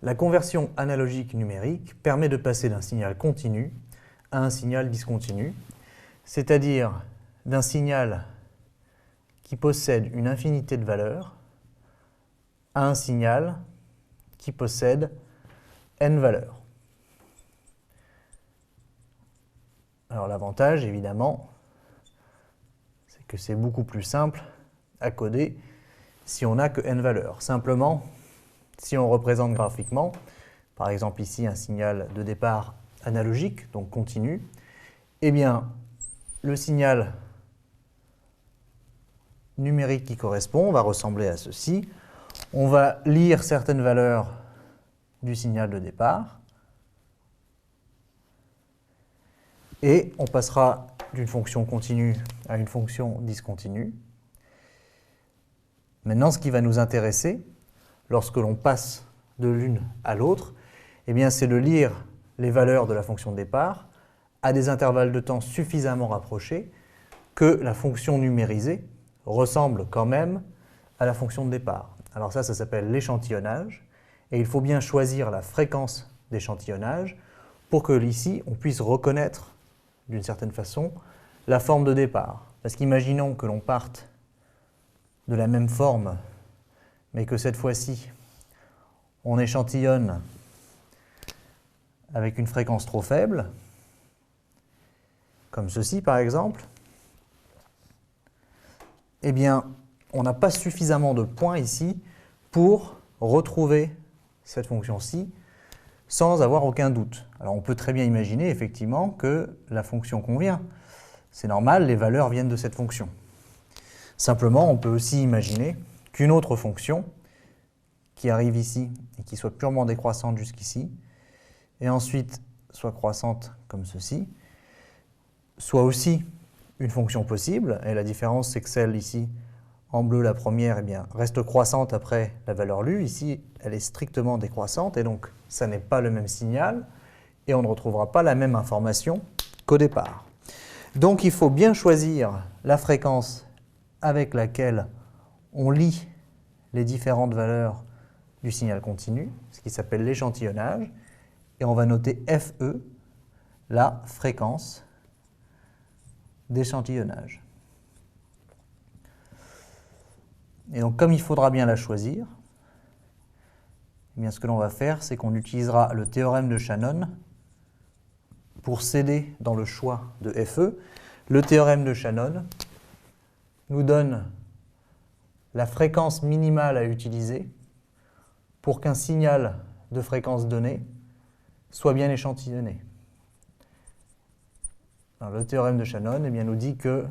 La conversion analogique numérique permet de passer d'un signal continu à un signal discontinu, c'est-à-dire d'un signal qui possède une infinité de valeurs à un signal qui possède n valeurs. Alors l'avantage, évidemment, c'est que c'est beaucoup plus simple à coder si on n'a que n valeurs. Simplement, si on représente graphiquement, par exemple ici un signal de départ analogique, donc continu, eh bien le signal numérique qui correspond va ressembler à ceci. On va lire certaines valeurs du signal de départ et on passera d'une fonction continue à une fonction discontinue. Maintenant, ce qui va nous intéresser, lorsque l'on passe de l'une à l'autre, eh bien, c'est de lire les valeurs de la fonction de départ à des intervalles de temps suffisamment rapprochés que la fonction numérisée ressemble quand même à la fonction de départ. Alors ça s'appelle l'échantillonnage, et il faut bien choisir la fréquence d'échantillonnage pour que ici, on puisse reconnaître, d'une certaine façon, la forme de départ. Parce qu'imaginons que l'on parte de la même forme, mais que cette fois-ci, on échantillonne avec une fréquence trop faible, comme ceci par exemple, eh bien, on n'a pas suffisamment de points ici pour retrouver cette fonction-ci sans avoir aucun doute. Alors on peut très bien imaginer effectivement que la fonction convient. C'est normal, les valeurs viennent de cette fonction. Simplement, on peut aussi imaginer qu'une autre fonction qui arrive ici et qui soit purement décroissante jusqu'ici, et ensuite soit croissante comme ceci, soit aussi une fonction possible, et la différence c'est que celle ici, en bleu, la première, eh bien, reste croissante après la valeur lue. Ici, elle est strictement décroissante, et donc ça n'est pas le même signal, et on ne retrouvera pas la même information qu'au départ. Donc il faut bien choisir la fréquence avec laquelle on lit les différentes valeurs du signal continu, ce qui s'appelle l'échantillonnage, et on va noter FE, la fréquence d'échantillonnage. Et donc comme il faudra bien la choisir, eh bien, ce que l'on va faire, c'est qu'on utilisera le théorème de Shannon pour s'aider dans le choix de FE. Le théorème de Shannon nous donne la fréquence minimale à utiliser pour qu'un signal de fréquence donnée soit bien échantillonné. Alors, le théorème de Shannon eh bien, nous dit que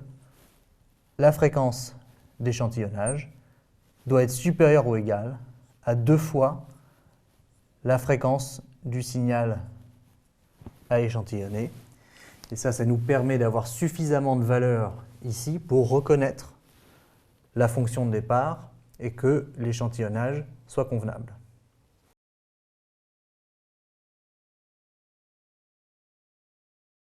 la fréquence d'échantillonnage doit être supérieure ou égale à 2 fois la fréquence du signal à échantillonner. Et ça nous permet d'avoir suffisamment de valeurs ici pour reconnaître la fonction de départ et que l'échantillonnage soit convenable.